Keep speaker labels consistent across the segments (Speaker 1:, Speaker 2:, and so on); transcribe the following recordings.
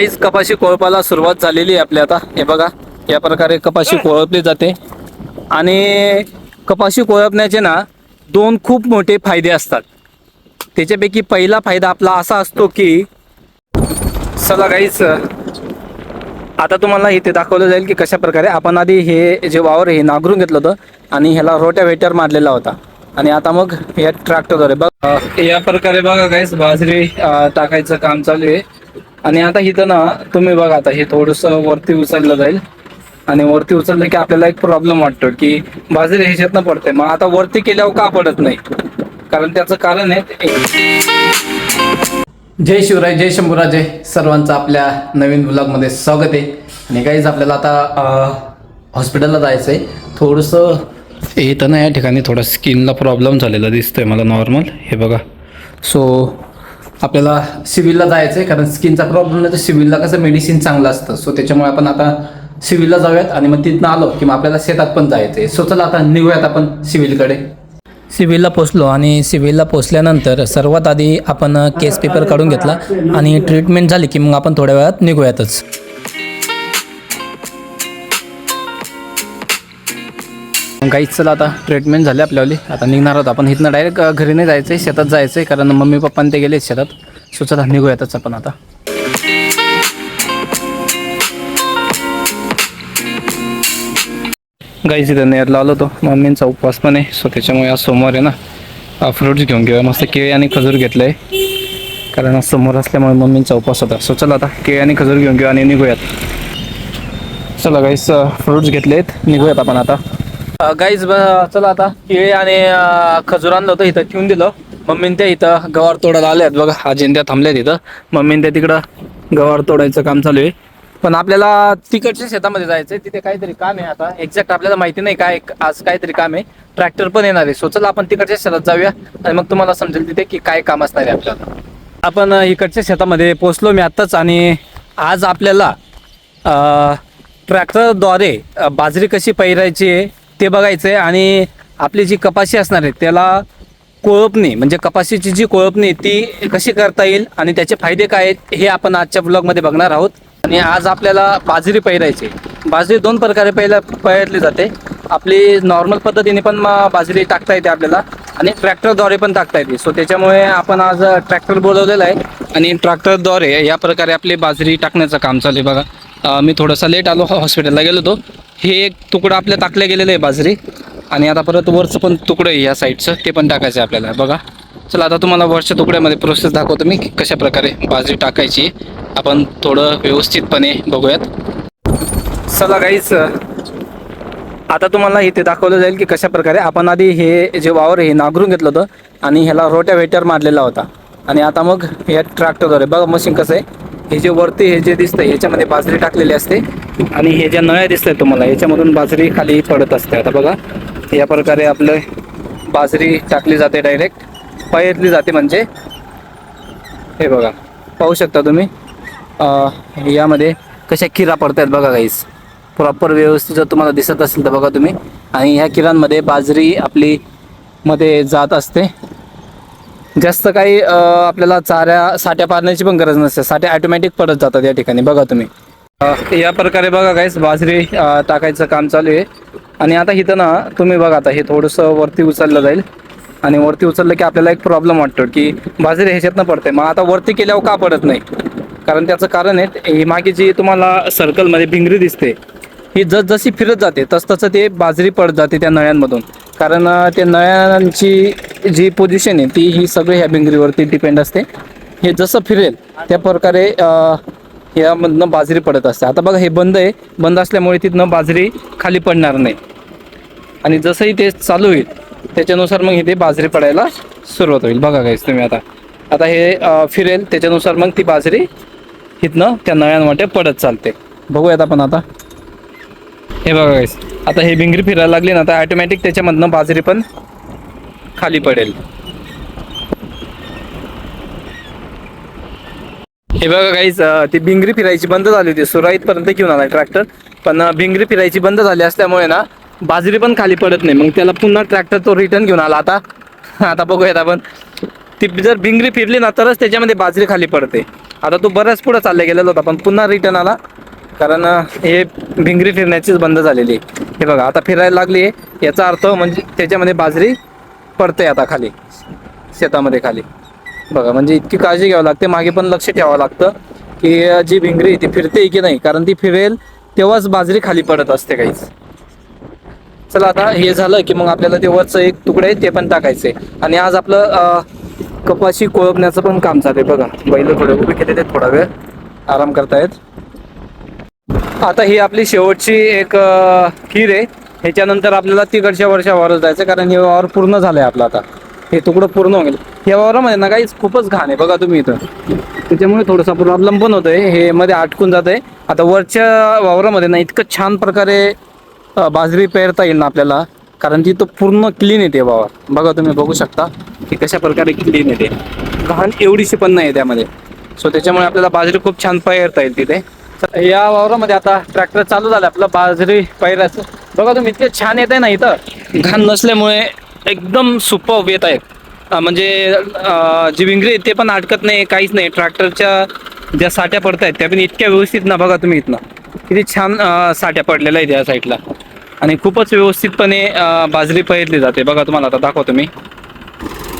Speaker 1: Guys कपाशी कोळपाला सुरुवात झालेली आहे आपल्या आता. हे बघा, या प्रकारे कपाशी कोळपली जाते. आणि कपाशी कोळपण्याचे ना दोन खूप मोठे फायदे असतात. त्याच्यापैकी पहिला फायदा आपला असा असतो की चला गाईज, आता तुम्हाला इथे दाखवलं जाईल की कशा प्रकारे आपण आधी हे जे वावर हे नांगरून घेतलं होतं आणि ह्याला रोटावेटर मारलेला होता. आणि आता मग या ट्रॅक्टरद्वारे बघा या प्रकारे बघा गाईज बाजरी टाकायचं काम चालू आहे. आणि आता इथं ना तुम्ही बघा, आता हे थोडंसं वरती उचललं जाईल. आणि वरती उचललं की आपल्याला एक प्रॉब्लेम वाटतो की बाजरी ह्याच्यातनं पडते. मग आता वरती केल्यावर का पडत नाही, कारण त्याचं कारण आहे. जय शिवराय, जय शंभूराजे, सर्वांचं आपल्या नवीन ब्लॉगमध्ये स्वागत आहे. आणि गाईज आपल्याला आता हॉस्पिटलला जायचं आहे. थोडंसं येतं ना या ठिकाणी थोडा स्किनला प्रॉब्लेम झालेला दिसतोय मला नॉर्मल. हे बघा, सो आपल्याला सिव्हिलला जायचं आहे, कारण स्किनचा प्रॉब्लेम नाही तर सिव्हिलला कसं मेडिसिन चांगलं असतं. सो त्याच्यामुळे आपण आता सिव्हिलला जाऊयात. आणि मग तिथनं आलो की मग आपल्याला शेतात पण जायचं आहे. सो चला आता निघूयात आपण सिव्हिलकडे. सिव्हिलला पोचलो आणि सिव्हिलला पोचल्यानंतर सर्वात आधी आपण केस पेपर काढून घेतला आणि ट्रीटमेंट झाली की मग आपण थोड्या वेळात निघूयातच. गाईज चला, आता ट्रीटमेंट झाली आपल्यावाली. आता निघणार आहोत आपण. इथनं डायरेक्ट घरी नाही जायचं आहे, शेतात जायचं आहे, कारण मम्मी पप्पा ते गेले शेतात. सो चला निघूयातच आपण आता. गाईज इथं नेरला आलो होतो, मम्मींचा उपवास पण आहे. सो त्याच्यामुळे आज सोमवार आहे ना, फ्रूट्स घेऊन घेऊया. मस्त केळी आणि खजूर घेतलं आहे, कारण आज समोर असल्यामुळे मम्मींचा उपवास होता. सो चला आता केळी आणि खजूर घेऊन घेऊ आणि निघूयात. चला गाईज, फ्रूट्स घेतलेत, निघूयात आपण आता. गाईज चला आता केळी आणि खजूर आणलं होतं, इथं ठेवून दिलं. मम्मीन त्या इथं गवार तोडायला आले आहेत बघा. अजिंत्या थांबल्यात इथं. मम्मीन त्या तिकडं गवार तोडायचं काम चालू आहे. पण आपल्याला तिकडच्या शेतामध्ये जायचं आहे, तिथे काहीतरी काम आहे. आता एक्झॅक्ट आपल्याला माहिती नाही काय, आज काहीतरी काम आहे. ट्रॅक्टर पण येणार आहे. सो चला आपण तिकडच्या शेतात जाऊया आणि मग तुम्हाला समजेल तिथे की काय काम असणार आहे आपल्याला. आपण इकडच्या शेतामध्ये पोचलो मी आत्ताच. आणि आज आपल्याला ट्रॅक्टरद्वारे बाजरी कशी पेरायची आहे ते बघायचं आहे. आणि आपली जी कपाशी असणार आहे त्याला कोळपणी, म्हणजे कपाशीची जी कोळपणी ती कशी करता येईल आणि त्याचे फायदे काय आहेत हे आपण आजच्या ब्लॉगमध्ये बघणार आहोत. आणि आज आपल्याला बाजरी पेरायची. बाजरी दोन प्रकारे पेरली जाते. आपली नॉर्मल पद्धतीने पण बाजरी टाकता येते आपल्याला, आणि ट्रॅक्टरद्वारे पण टाकता येते. सो त्याच्यामुळे आपण आज ट्रॅक्टर बोलवलेला आहे आणि ट्रॅक्टरद्वारे या प्रकारे आपली बाजरी टाकण्याचं काम चालू आहे बघा. मी थोडासा लेट आलो, हॉस्पिटलला गेलो होतो. हे एक तुकडं आपल्या टाकल्या गेलेलं आहे बाजरी, आणि आता परत वरचं पण तुकडं आहे या साईडचं, ते पण टाकायचं आहे आपल्याला बघा. चला आता तुम्हाला वरच्या तुकड्यामध्ये प्रोसेस दाखवतो मी कशा प्रकारे बाजरी टाकायची. आपण थोडं व्यवस्थितपणे बघूयात. चला गाईज, आता तुम्हाला इथे दाखवलं जाईल की कशा प्रकारे आपण आधी हे जे वावर हे नांगरून घेतलं होतं आणि ह्याला रोटावेटर मारलेला होता. आणि आता मग या ट्रॅक्टरद्वारे बघा मशीन कसं आहे. हे जे वरती हे जे दिसतंय याच्यामध्ये बाजरी टाकलेली असते, आणि हे ज्या नळ्या दिसत आहेत तुम्हाला याच्यामधून बाजरी खाली पडत असते. आता बघा या प्रकारे आपलं बाजरी टाकली जाते, डायरेक्ट पेरली जाते. म्हणजे हे बघा पाहू शकता तुम्ही, यामध्ये कशा किरा पडतात बघा गाईस. प्रॉपर व्यवस्थित जर तुम्हाला दिसत असेल तर बघा तुम्ही. आणि ह्या किरांमध्ये बाजरी आपली मध्ये जात असते. जास्त काही आपल्याला साठ्या पारण्याची पण गरज नसते. साठ्या ऑटोमॅटिक पडत जातात या ठिकाणी बघा तुम्ही. या प्रकारे बघा गाईस बाजरी टाकायचं काम चालू आहे. आणि आता इथं ना तुम्ही बघा, आता हे थोडंसं वरती उचललं जाईल. आणि वरती उचललं की आपल्याला एक प्रॉब्लेम वाटतो की बाजरी ह्याच्यातनं पडते. मग आता वरती केल्यावर का पडत नाही, कारण त्याचं कारण आहे ही मागे जी तुम्हाला सर्कलमध्ये भिंगरी दिसते, ही जसजशी फिरत जाते तसं ते बाजरी पडत जाते त्या नळ्यांमधून. कारण त्या नळ्यांची जी पोझिशन आहे ती ही सगळी ह्या भिंगरीवरती डिपेंड असते. हे जसं फिरेल त्या प्रकारे यामधनं बाजरी पडत असते. आता बघा हे बंद आहे, बंद असल्यामुळे तिथनं बाजरी खाली पडणार नाही. आणि जसंही ते चालू होईल त्याच्यानुसार मग इथे बाजरी पडायला सुरुवात होईल बघा गाईस तुम्ही. आता हे फिरेल त्याच्यानुसार मग ती बाजरी इथनं त्या नळ्यांमध्ये पडत चालते. बघूयात आपण आता. हे बघा गाईस, आता हे भिंगरी फिरायला लागली ना, आता ऑटोमॅटिक त्याच्यामधनं बाजरी पण खाली पडेल. हे बघा गाईस, ती भिंगरी फिरायची बंद झाली होती. सुराईतपर्यंत घेऊन आला ट्रॅक्टर, पण भिंगरी फिरायची बंद झाली असल्यामुळे ना बाजरी पण खाली पडत नाही. मग त्याला पुन्हा ट्रॅक्टर तो रिटर्न घेऊन आला. आता बघूयात आपण. ती जर भिंगरी फिरली ना तरच त्याच्यामध्ये बाजरी खाली पडते. आता तो बऱ्याच पुढे चालला गेलेला होता पण पुन्हा रिटर्न आला, कारण हे भिंगरी फिरण्याचीच बंद झालेली आहे. हे बघा आता फिरायला लागली आहे, याचा अर्थ म्हणजे त्याच्यामध्ये बाजरी पडते आता खाली शेतामध्ये खाली. बघा म्हणजे इतकी काळजी घ्यावी लागते, मागे पण लक्ष ठेवावं लागतं की जी भिंगरी ती फिरते की नाही, कारण ती फिरेल तेव्हाच बाजरी खाली पडत असते काहीच. चला आता हे झालं की मग आपल्याला ते वरचं एक तुकडे आहे ते पण टाकायचे. आणि आज आपलं कपाशी कोळपण्याचं पण काम चालू आहे. बघा बैल थोडे उभे केलेले, थोडा वेळ आराम करतायत. आता ही आपली शेवटची एक खीर आहे. ह्याच्यानंतर आपल्याला तिकडच्या वर्षा वावर जायचं, कारण हे वावर पूर्ण झालंय आपलं. आता हे तुकडं पूर्ण होईल. या वावरामध्ये ना काहीच खूपच घाण आहे बघा तुम्ही इथं, त्याच्यामुळे थोडंसं प्रॉब्लेम पण होतोय, हे मध्ये अटकून जात आहे. आता वरच्या वावरामध्ये ना इतकं छान प्रकारे बाजरी पेरता येईल ना आपल्याला, कारण ती तो पूर्ण क्लीन येते वावर. बघा तुम्ही बघू शकता की कशा प्रकारे क्लीन येते, घाण एवढीशी पण नाही आहे त्यामध्ये. सो त्याच्यामुळे आपल्याला बाजरी खूप छान पेरता येईल तिथे. या वावरामध्ये आता ट्रॅक्टर चालू झालं आपलं बाजरी पेरायचं. बघा तुम्ही इतके छान येत आहे ना, इथं घाण नसल्यामुळे एकदम सुपर्ब येत आहेत. म्हणजे जी विंगरी आहे ते पण अडकत नाही, काहीच नाही. ट्रॅक्टरच्या ज्या साट्या पडत आहेत त्या पण इतक्या व्यवस्थित ना, बघा तुम्ही इथनं किती छान साट्या पडलेल्या आहेत या साईडला. आणि खूपच व्यवस्थितपणे बाजरी पेरली जाते. बघा तुम्हाला आता दाखवतो मी.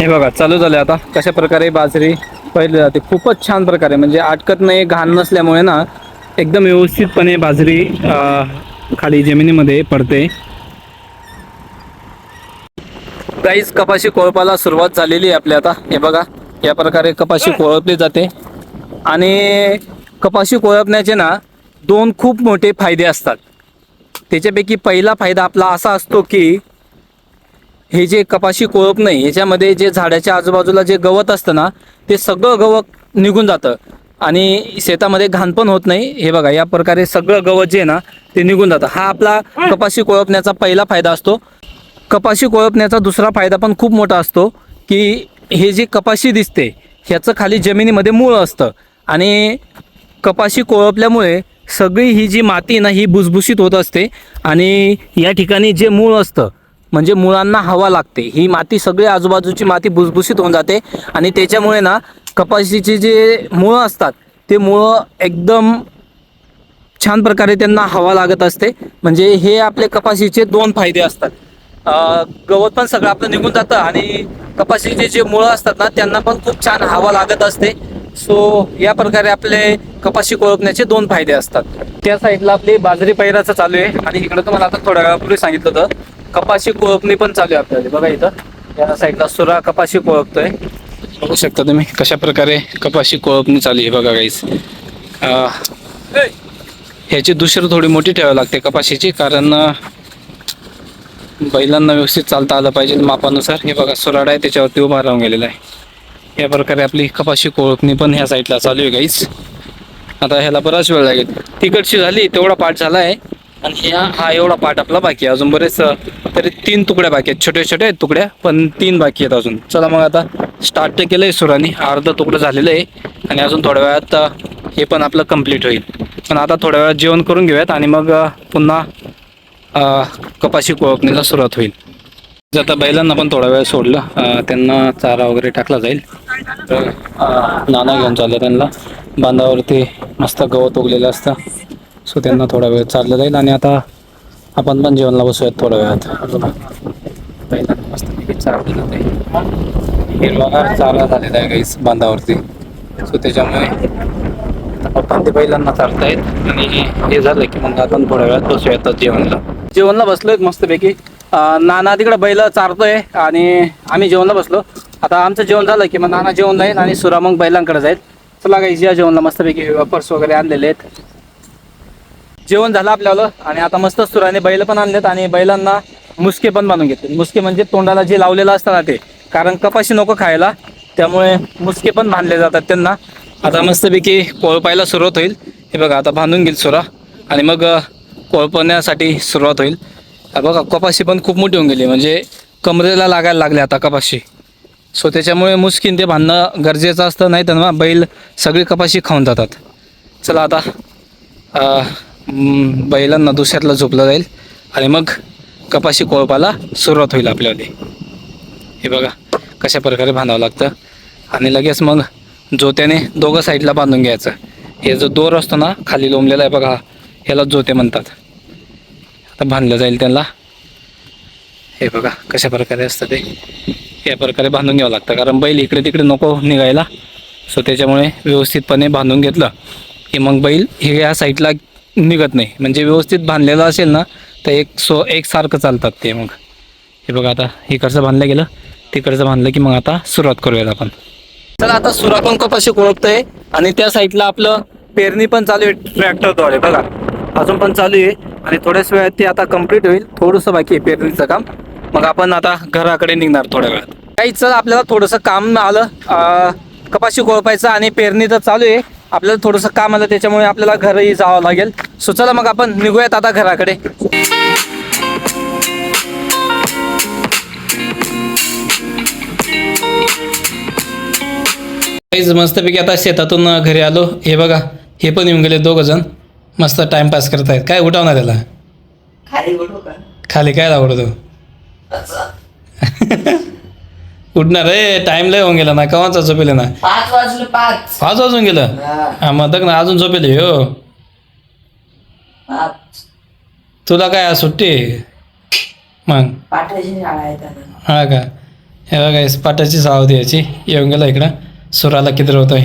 Speaker 1: हे बघा चालू झालं आता कशा प्रकारे बाजरी पेरली जाते, खूपच छान प्रकारे, म्हणजे अटकत नाही, घाण नसल्यामुळे ना एकदम व्यवस्थितपणे बाजरी खाली जमिनीमध्ये पडते. गाईस कपाशी कोळपाला सुरुवात झालेली आहे आपल्या आता. हे बघा या प्रकारे कपाशी कोळपली जाते. आणि कपाशी कोळपण्याचे ना दोन खूप मोठे फायदे असतात. त्याच्यापैकी पहिला फायदा आपला असा असतो की हे जे कपाशी कोळप नाही, याच्यामध्ये जे झाडाच्या आजूबाजूला जे गवत असतं ना ते सगळं गवत निघून जातं आणि शेतामध्ये घाण पण होत नाही. हे बघा या प्रकारे सगळं गवत जे आहे ना ते निघून जातं. हा आपला कपाशी कोळपण्याचा पहिला फायदा असतो. कपाशी कोळपण्याचा दुसरा फायदा पण खूप मोठा असतो की हे जे कपाशी दिसते ह्याचं खाली जमिनीमध्ये मूळ असतं, आणि कपाशी कोळपल्यामुळे सगळी ही जी माती ना ही भुसभुशीत होत असते. आणि या ठिकाणी जे मूळ असतं म्हणजे मुळांना हवा लागते, ही माती सगळी आजूबाजूची माती भुसभुशीत होऊन जाते. आणि त्याच्यामुळे ना कपाशीचे जे मुळं असतात ते मुळं एकदम छान प्रकारे त्यांना हवा लागत असते. म्हणजे हे आपले कपाशीचे दोन फायदे असतात. गवत पण सगळं आपलं निघून जातं आणि कपाशीचे जे मुळं असतात ना त्यांना पण खूप छान हवा लागत असते. सो या प्रकारे आपले कपाशी कोळपण्याचे दोन फायदे असतात. त्या साईडला आपली बाजरी पेरायचं चालू आहे आणि इकडं तुम्हाला आता थोड्या वेळापूर्वी सांगितलं होतं कपाशी कोळपणी पण चालू आहे आपल्याला. बघा इथं या साईडला सुरा कपाशी कोळपतोय. बघू शकता तुम्ही कशा प्रकारे कपाशी कोळपणी चालू आहे. बघा गाईस ह्याची दुसरी थोडी मोठी ठेवावी लागते कपाशीची, कारण बैलांना व्यवस्थित चालता आलं पाहिजे मापानुसार. हे बघा सुराडा आहे त्याच्यावरती उभा राहून गेलेला आहे. या प्रकारे आपली कपाशी कोळपणी पण ह्या साईडला चालू आहे गाईस. आता ह्याला बराच वेळ लागेल. तिकडची झाली तेवढा पाठ झाला आहे आणि हा एवढा पाठ आपला बाकी आहे. अजून बरेच तरी 3 तुकड्या बाकी आहेत, छोटे छोटे आहेत तुकड्या, पण 3 बाकी आहेत अजून. चला मग आता स्टार्ट तर केलं आहे सुराने, अर्ध तुकडं झालेलं आहे आणि अजून थोड्या वेळात हे पण आपलं कंप्लीट होईल. पण आता थोड्या वेळात जेवण करून घेऊयात आणि मग पुन्हा कपाशी कोळपणीला सुरुवात होईल. आता बैलांना पण थोडा वेळ सोडलं, त्यांना चारा वगैरे टाकला जाईल. तर नाना घेऊन चाललं त्यांना बांधावरती, मस्त गवत उगलेलं असतं. सो त्यांना थोडा वेळ चाललं जाईल आणि आता आपण पण जेवणला बसूयात थोड्या वेळात. बैलांना मस्त चारलं जाते, हिरवागार चारा झालेला आहे गाईस बांधावरती. सो त्याच्यामुळे आपण ते बैलांना चारतायत आणि हे झालं की मग आपण थोड्या वेळात बसूयात जेवणला बसलोय मस्तपैकी. नाना तिकडे बैल चारतोय आणि आम्ही जेवणला बसलो. आता आमचं जेवण झालं की मग नाना जेवण जाईल आणि सुरा मग बैलांकडे जाईल. चला गाईस या जेवणला मस्तपैकी वेफर्स वगैरे आणलेले आहेत. जेवण झालं आपल्याला आणि आता मस्त सुराने बैल पण आणलेत आणि बैलांना मुसके पण बांधून घेतले. मुसके म्हणजे तोंडाला जे लावलेलं असतं ना ते, कारण कपाशी नको खायला त्यामुळे मुसके पण बांधले जातात त्यांना. आता मस्तपैकी कोळपायला सुरुवात होईल. हे बघा आता बांधून घेईल सुरा आणि मग कोळपण्यासाठी सुरुवात होईल. बघा कपाशी पण खूप मोठी होऊन गेली, म्हणजे कमरेला लागायला लागले आता कपाशी. सो त्याच्यामुळे मुसकीन ते बांधणं गरजेचं असतं, नाही तर ना बैल सगळी कपाशी खाऊन जातात. चला आता बैलांना दुसऱ्यातला झोपलं जाईल आणि मग कपाशी कोळपाला सुरुवात होईल आपल्याला. हे बघा कशा प्रकारे बांधावं लागतं. आणि लगेच मग जोत्याने दोघं साईडला बांधून घ्यायचं. हे जो दोर असतो ना खाली लोंबलेला आहे बघा, ह्याला जोते म्हणतात. आता बांधलं जाईल त्याला. हे बघा कशा प्रकारे असतं ते, या प्रकारे बांधून घ्यावं लागतं, कारण बैल इकडे तिकडे नको निघायला. सो त्याच्यामुळे व्यवस्थितपणे बांधून घेतलं की मग बैल हे या साईडला निघत नाही. म्हणजे व्यवस्थित बांधलेलं असेल ना तर एकसारखं चालतात ते. मग हे बघा आता इकडचं बांधलं गेलं, तिकडचं बांधलं की मग आता सुरुवात करूयात आपण. चला आता सुरुवात पण कपाशी कोळपतंय आणि त्या साईडला आपलं पेरणी पण चालू आहे ट्रॅक्टरद्वारे बघा, अजून पण चालू आहे. आणि थोड्याच वेळात ते आता कंप्लीट होईल. थोडंसं बाकी आहे पेरणीचं काम. मग आपण आता घराकडे निघणार थोड्या वेळात. काही चल आपल्याला थोडंसं काम आलं, कपाशी कोळपायचं आणि पेरणी तर चालू आहे. आपल्याला थोडंसं काम आलं त्याच्यामुळे आपल्याला घरही जावं लागेल. सो चला मग आपण निघूयात आता घराकडे. मस्तपैकी आता शेतातून घरी आलो. हे बघा हे पण येऊन गेले दोघं जण, मस्त टाइमपास करत आहेत. काय उठाव ना त्याला खाली काय आवडतो उठणार रे, टाइम लय होऊन गेला ना, केव्हाचा झोपेले ना,
Speaker 2: 5 वाजले. 5
Speaker 1: वाजून गेलं. हा मग ना अजून झोपेले हो. तुला काय सुट्टी मग
Speaker 2: पाठाची शाळा आहे त्याला.
Speaker 1: हा का. हे बघा पाटाची शाळा होती याची. येऊन गेला इकडं सुराला किती होतोय.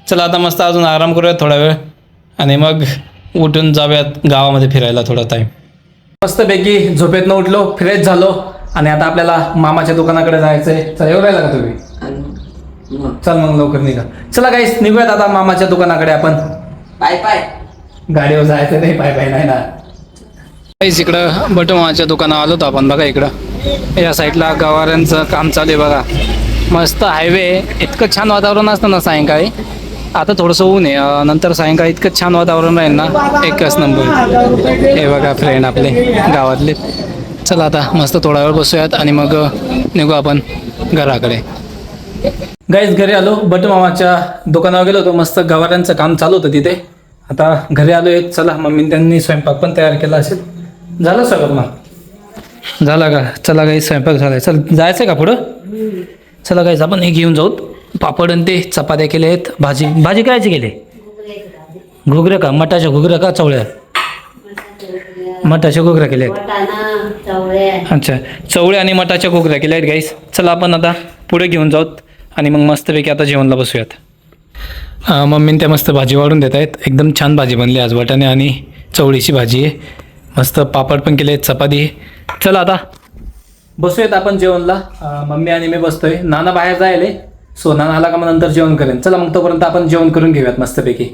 Speaker 1: चला आता मस्त अजून आराम करूयात थोडा वेळ आणि मग उठून जाऊयात गावामध्ये फिरायला थोडा टाईम. मस्तपैकी झोपेतनं उठलो, फ्रेश झालो आणि आता आपल्याला मामाच्या दुकानाकडे जायचंय. चला येऊ राहिला का तुम्ही? चल मग लवकर निघा. चला गाईस निघूयात आता मामाच्या दुकानाकडे. आपण
Speaker 2: पाय
Speaker 1: गाडीवर जायचं नाही, पाय नाही ना. गाईस इकडं बटुमाच्या दुकानावर आलो होतो आपण. बघा इकडं या साईडला गवाऱ्यांचं काम चालू आहे बघा. मस्त हायवे, इतकं छान वातावरण असतं ना सायंकाळी. आता थोडंसं ऊन आहे, नंतर सायंकाळी इतकं छान वातावरण राहील ना, एकच नंबर. हे बघा फ्रेंड आपले गावातले. चला आता मस्त थोडा वेळ बसूयात आणि मग निघू आपण घराकडे. गाईस घरी आलो, बटुमामाच्या दुकानावर गेलो होतो. मस्त गवाऱ्यांचं काम चालू होतं तिथे. आता घरी आलो आहे. चला मम्मी त्यांनी स्वयंपाक पण तयार केला असेल. झालं सगळं मग झाला का? चला गाईस स्वयंपाक झालाय. चल जायचं का पुढं? चला गाईस आपण हे घेऊन जाऊ. पापड आणि ते चपात्या केले आहेत. भाजी कायची केली? घुगऱ्या का? मटाच्या घुगऱ्या का चवळ्या? मटाच्या घुगऱ्या केल्या आहेत. अच्छा, चवळ्या आणि मटाच्या घुगऱ्या केल्या आहेत गाईस. चला आपण आता पुढे घेऊन जाऊत आणि मग मस्तपैकी आता जेवणला बसूयात. मम्मीने त्या मस्त भाजी वाढून देत आहेत. एकदम छान भाजी बनली आज. वाटाणे आणि चवळीची भाजी आहे. मस्त पापड पण केले आहेत, चपाती आहे. चला आता बसूयात आपण जेवणला. मम्मी आणि मी बसतोय. नाना बाहेर जायले. सो नाना आला का मग नंतर जेवण करेन. चला मग तोपर्यंत आपण जेवण करून घेऊयात मस्तपैकी.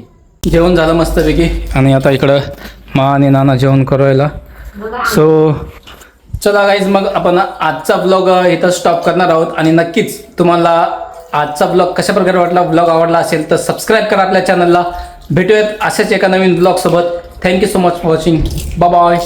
Speaker 1: जेवण झालं मस्तपैकी आणि आता इकडं मा आणि नाना जेवण करायला. सो चला गाईज मग आपण आजचा ब्लॉग इथं स्टॉप करणार आहोत. आणि नक्कीच तुम्हाला आजचा ब्लॉग कशा प्रकारे वाटला, ब्लॉग आवडला असेल तर सबस्क्राईब करा आपल्या चॅनलला. भेटूयात अशाच एका नवीन ब्लॉग सोबत. Thank you so much for watching. Bye bye.